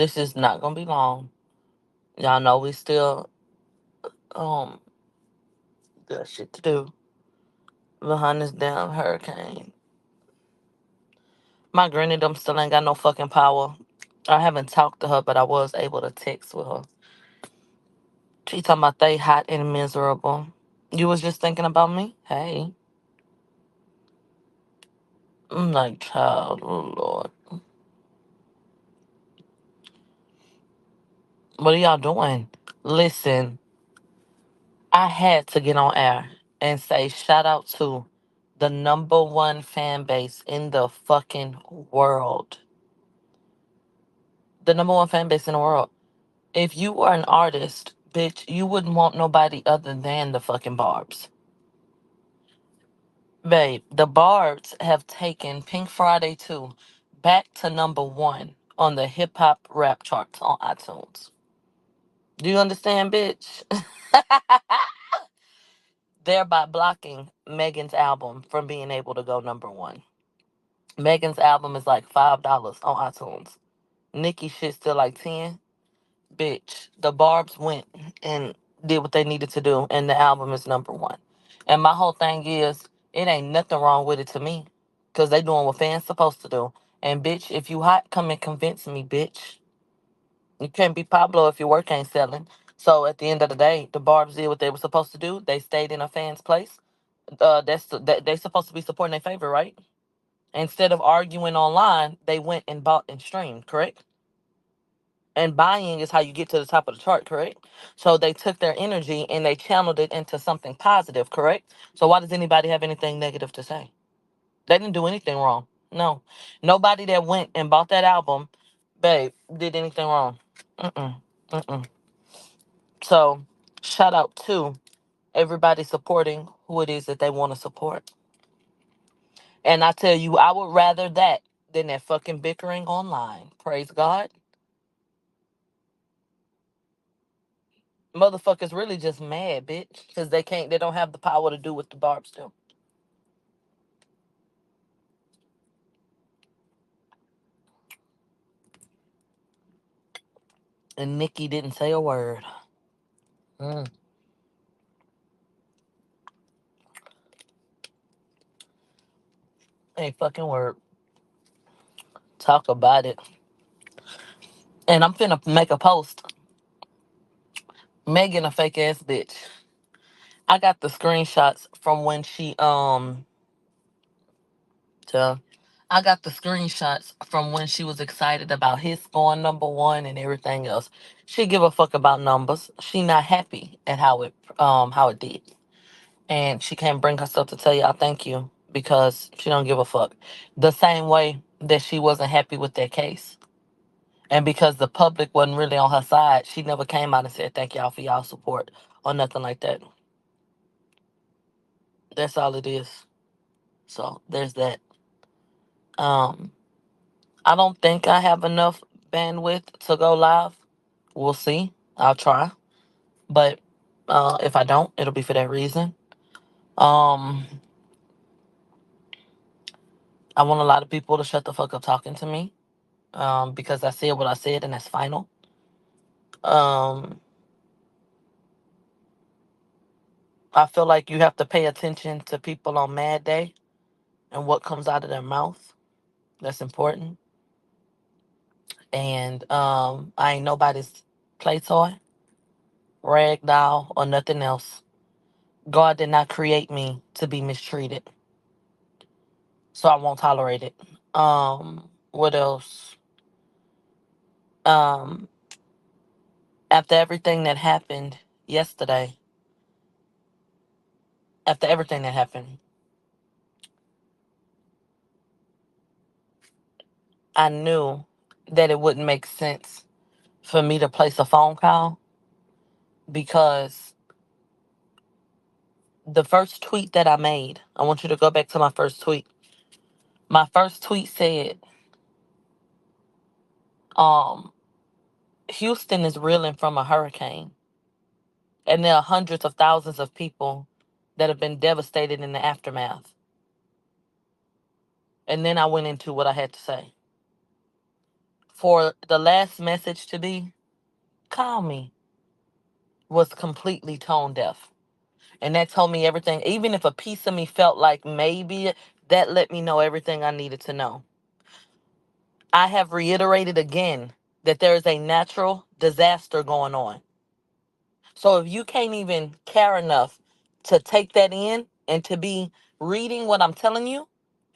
This is not gonna be long. Y'all know we still um got shit to do behind this damn hurricane. My granny them still ain't got no fucking power. I haven't talked to her, but I was able to text with her. She talking about they hot and miserable. You was just thinking about me? Hey. I'm like, child, oh Lord. What are y'all doing? Listen, I had to get on air and say shout out to the number one fan base in the fucking world. The number one fan base in the world. If you were an artist, bitch, you wouldn't want nobody other than the fucking Barbs. Babe, the Barbs have taken Pink Friday 2 back to number one on the hip hop rap charts on iTunes. Do you understand, bitch? Thereby blocking Megan's album from being able to go number one. Megan's album is like $5 on iTunes. Nicki shit still like 10. Bitch, the Barbs went and did what they needed to do, and the album is number one. And my whole thing is, it ain't nothing wrong with it to me, cause they doing what fans supposed to do. And bitch, if you hot, come and convince me, bitch. You can't be Pablo if your work ain't selling. So at the end of the day, the Barbs did what they were supposed to do. They stayed in a fan's place. They supposed to be supporting their favorite, right? Instead of arguing online, they went and bought and streamed, correct? And buying is how you get to the top of the chart, correct? So they took their energy and they channeled it into something positive, correct? So why does anybody have anything negative to say? They didn't do anything wrong. No. Nobody that went and bought that album, babe, did anything wrong. Mm-mm. Mm-mm. So shout out to everybody supporting who it is that they want to support. And I tell you, I would rather that than that fucking bickering online. Praise God. Motherfuckers really just mad, bitch, because they don't have the power to do what the Barbs do. And Nicki didn't say a word. Mm, ain't fucking word. Talk about it. And I'm finna make a post. Megan a fake ass bitch. I got the screenshots from when to, I got the screenshots from when she was excited about his going number one and everything else. She give a fuck about numbers. She not happy at how it did. And she can't bring herself to tell y'all thank you because she don't give a fuck. The same way that she wasn't happy with that case. And because the public wasn't really on her side, she never came out and said thank y'all for y'all support or nothing like that. That's all it is. So there's that. Um, I don't think I have enough bandwidth to go live. We'll see. I'll try. But if I don't, it'll be for that reason. Um, I want a lot of people to shut the fuck up talking to me. Because I said what I said and that's final. Um, I feel like you have to pay attention to people on Mad Day and what comes out of their mouth. That's important. And I ain't nobody's play toy, rag doll, or nothing else. God did not create me to be mistreated, so I won't tolerate it. What else? Um, after everything that happened yesterday, after everything that happened, I knew that it wouldn't make sense for me to place a phone call because the first tweet that I made, I want you to go back to my first tweet. My first tweet said, um, Houston is reeling from a hurricane, and there are hundreds of thousands of people that have been devastated in the aftermath. And then I went into what I had to say. For the last message to be, call me, was completely tone deaf. And that told me everything. Even if a piece of me felt like maybe, that let me know everything I needed to know. I have reiterated again that there is a natural disaster going on. So if you can't even care enough to take that in and to be reading what I'm telling you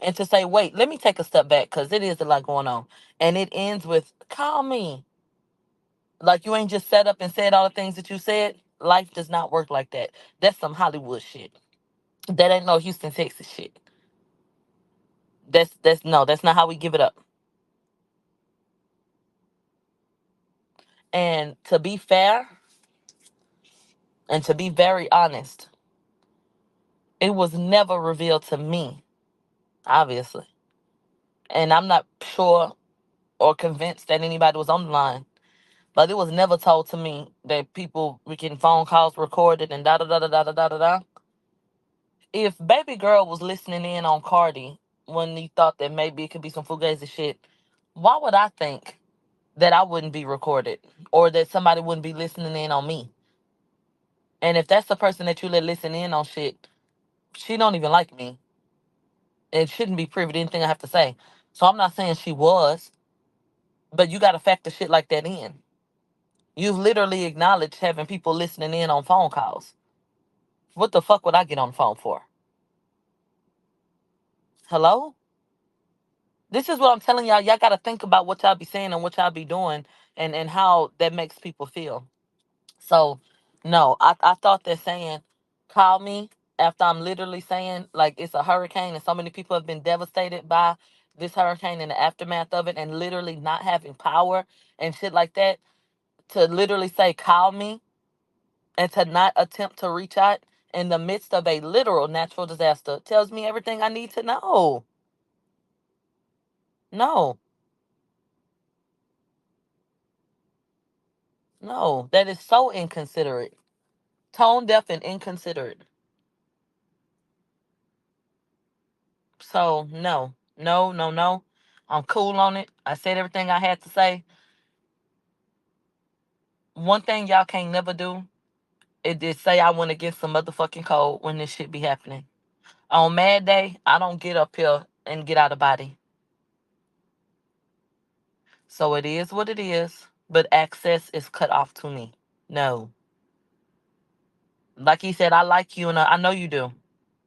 and to say, wait, let me take a step back because it is a lot going on. And it ends with, call me. Like you ain't just sat up and said all the things that you said. Life does not work like that. That's some Hollywood shit. That ain't no Houston, Texas shit. That's no, that's not how we give it up. And to be fair and to be very honest, it was never revealed to me, obviously. And I'm not sure or convinced that anybody was on the line. But it was never told to me that people were getting phone calls recorded and da da da da da da da da. Da. If baby girl was listening in on Cardi when he thought that maybe it could be some fugazi shit, why would I think that I wouldn't be recorded or that somebody wouldn't be listening in on me? And if that's the person that you let listen in on shit, she don't even like me and shouldn't be privy to anything I have to say. So I'm not saying she was, but you got to factor shit like that in. You've literally acknowledged having people listening in on phone calls. What the fuck would I get on the phone for? Hello? This is what I'm telling y'all. Y'all got to think about what y'all be saying and what y'all be doing and how that makes people feel. So, no, I thought that saying, call me after I'm literally saying, like, it's a hurricane and so many people have been devastated by this hurricane and the aftermath of it and literally not having power and shit like that, to literally say, call me and to not attempt to reach out in the midst of a literal natural disaster tells me everything I need to know. No, no, that is so inconsiderate. Tone deaf and inconsiderate. So, no, no, no, no. I'm cool on it. I said everything I had to say. One thing y'all can't never do is say I went against the motherfucking code when this shit be happening. On Mad Day, I don't get up here and get out of body. So it is what it is, but access is cut off to me. No. Like he said, I like you and I know you do.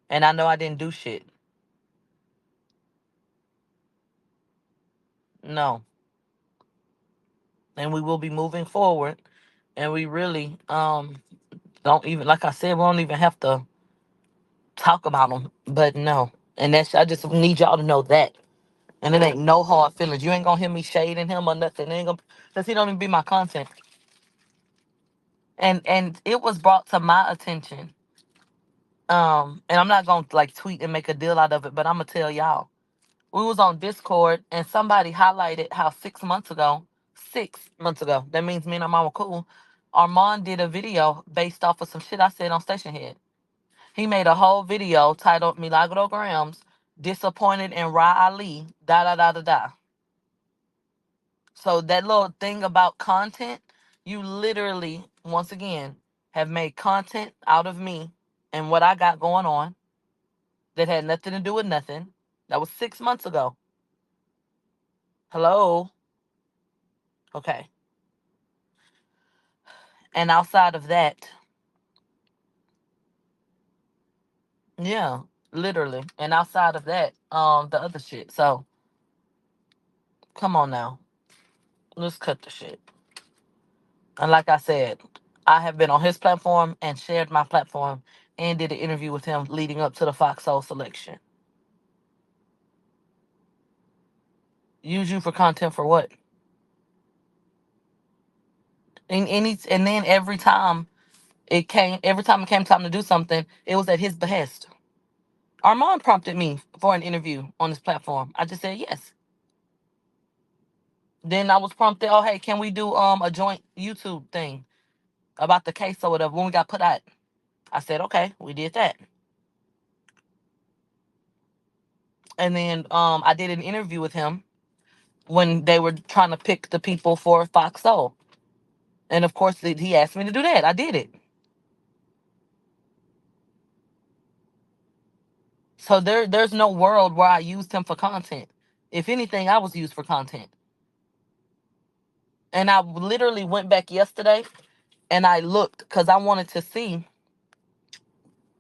And I know I didn't do shit. No. And we will be moving forward. And we really don't even, like I said, we don't even have to talk about them. But no. And that's, I just need y'all to know that. And it ain't no hard feelings. You ain't gonna hear me shading him or nothing. It ain't gonna, cause he don't even be my content. And it was brought to my attention. And I'm not gonna like tweet and make a deal out of it, but I'm gonna tell y'all. We was on Discord and somebody highlighted how 6 months ago, that means me and my mama cool. Armon did a video based off of some shit I said on Station Head. He made a whole video titled MilagroGramz, Disappointed in Ra Ali, da da da da da. So that little thing about content, you literally, once again, have made content out of me and what I got going on that had nothing to do with nothing. That was 6 months ago. Hello? Okay. And outside of that, yeah, literally. And outside of that, the other shit. So come on now. Let's cut the shit. And like I said, I have been on his platform and shared my platform and did an interview with him leading up to the Fox Soul selection. Use you for content for what? And then every time it came time to do something, it was at his behest. Armand prompted me for an interview on his platform. I just said yes. Then I was prompted, oh hey, can we do a joint YouTube thing about the case or whatever when we got put out? I said, okay, we did that. And then I did an interview with him when they were trying to pick the people for Fox Soul. And of course, he asked me to do that. I did it. So there's no world where I used him for content. If anything, I was used for content. And I literally went back yesterday and I looked because I wanted to see,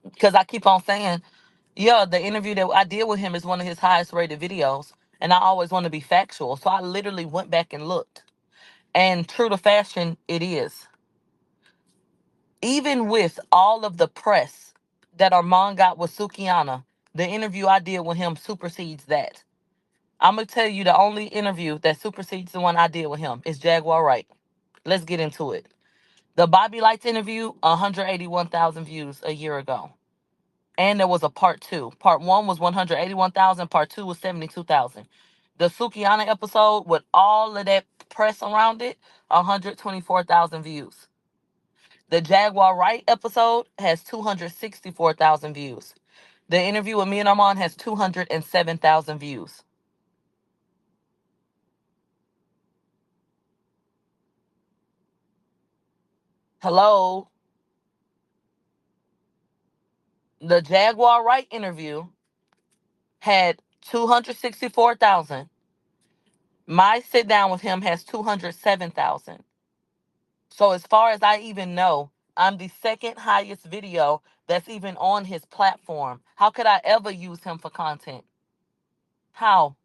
because I keep on saying, yeah, the interview that I did with him is one of his highest rated videos. And I always want to be factual. So I literally went back and looked. And true to fashion, it is. Even with all of the press that Armon got with Sukiana, the interview I did with him supersedes that. I'm going to tell you the only interview that supersedes the one I did with him is Jaguar Wright. Let's get into it. The Bobby Lights interview, 181,000 views a year ago. And there was a part two. Part one was 181,000. Part two was 72,000. The Sukiana episode, with all of that press around it, 124,000 views. The Jaguar Wright episode has 264,000 views. The interview with me and Armon has 207,000 views. Hello? The Jaguar Wright interview had 264,000. My sit down with him has 207,000. So as far as I even know, I'm the second highest video that's even on his platform. How could I ever use him for content? How?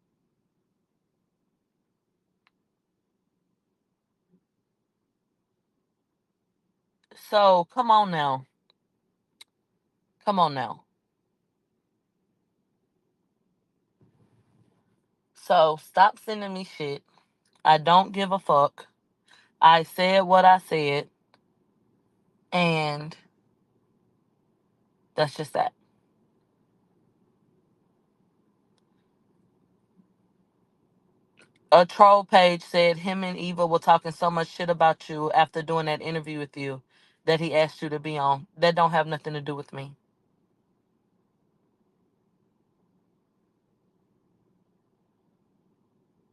So come on now. Come on now. So stop sending me shit. I don't give a fuck. I said what I said, and that's just that. A troll page said him and Eva were talking so much shit about you after doing that interview with you that he asked you to be on. That don't have nothing to do with me.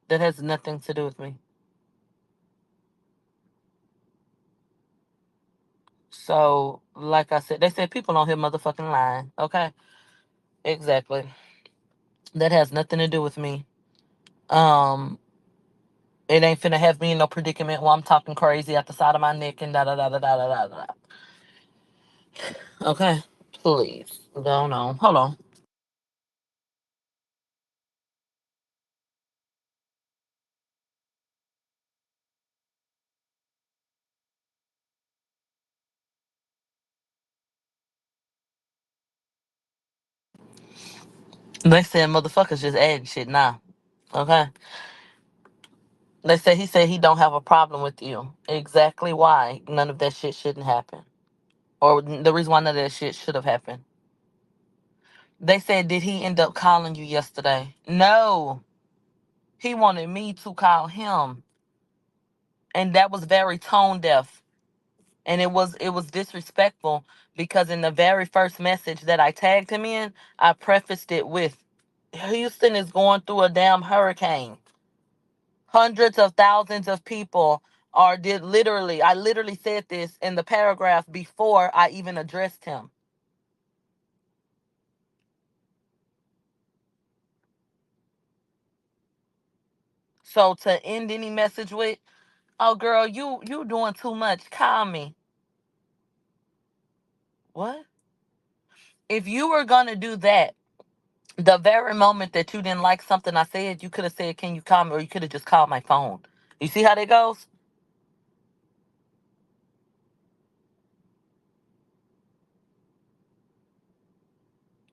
That has nothing to do with me. So, like I said, they said people on here motherfucking lying. Okay? Exactly. That has nothing to do with me. Um, it ain't finna have me in no predicament while I'm talking crazy at the side of my neck and da da da da da da da da. Okay? Please. Go on. Hold on. They said motherfuckers just adding shit now. Okay? They said he said he don't have a problem with you. Exactly why none of that shit shouldn't happen. Or the reason why none of that shit should have happened. They said, did he end up calling you yesterday? No. He wanted me to call him. And that was very tone deaf. And it was disrespectful because in the very first message that I tagged him in, I prefaced it with, Houston is going through a damn hurricane. Hundreds of thousands of people are did literally I literally said this in the paragraph before I even addressed him. So to end any message with, oh girl, you doing too much. Call me. What? If you were gonna do that, the very moment that you didn't like something I said, you could have said, can you call me? Or you could have just called my phone. You see how that goes?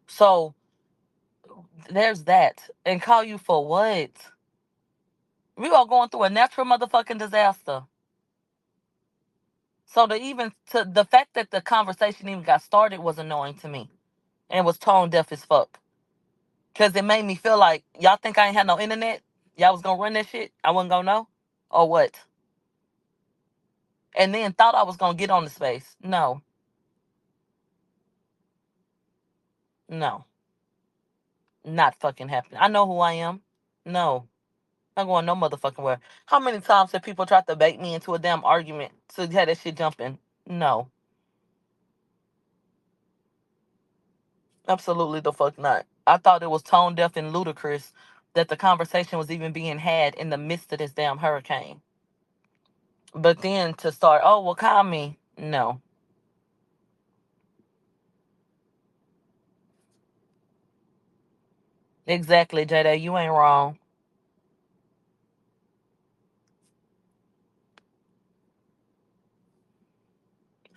So there's that. And call you for what? We are going through a natural motherfucking disaster. So to the fact that the conversation even got started was annoying to me. And was tone deaf as fuck. Cause it made me feel like y'all think I ain't had no internet? Y'all was gonna run that shit? I wasn't gonna know? Or what? And then thought I was gonna get on the space. No. No. Not fucking happening. I know who I am. No. Not going no motherfucking where. How many times have people tried to bait me into a damn argument to have that shit jumping? No. Absolutely the fuck not. I thought it was tone deaf and ludicrous that the conversation was even being had in the midst of this damn hurricane. But then to start, oh, well, call me. No. Exactly, JD. You ain't wrong.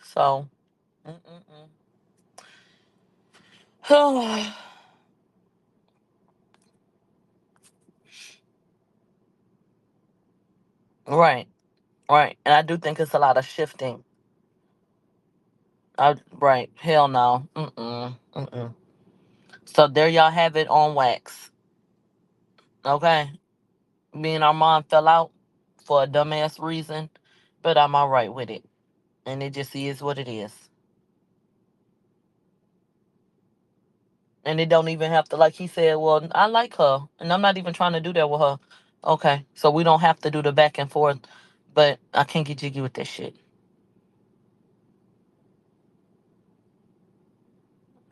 So, mm-mm-mm. Right, right. And I do think it's a lot of shifting. Right. Hell no. Mm-mm. Mm-mm. So there y'all have it on wax. Okay? Me and Armon fell out for a dumbass reason, but I'm all right with it. And it just is what it is. And it don't even have to, like he said, well, I like her, and I'm not even trying to do that with her. Okay, so we don't have to do the back and forth, but I can't get jiggy with that shit.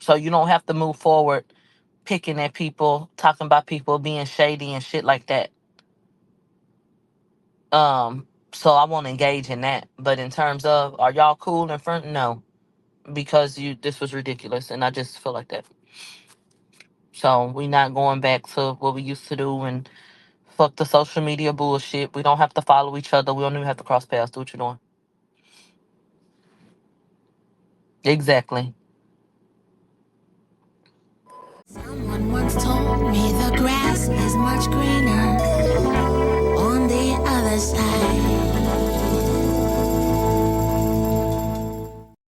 So you don't have to move forward picking at people, talking about people being shady and shit like that. So I won't engage in that. But in terms of, are y'all cool in front? No, because you this was ridiculous, and I just feel like that. So we not going back to what we used to do and fuck the social media bullshit. We don't have to follow each other. We don't even have to cross paths. Do what you're doing. Exactly. Someone once told me the grass is much greener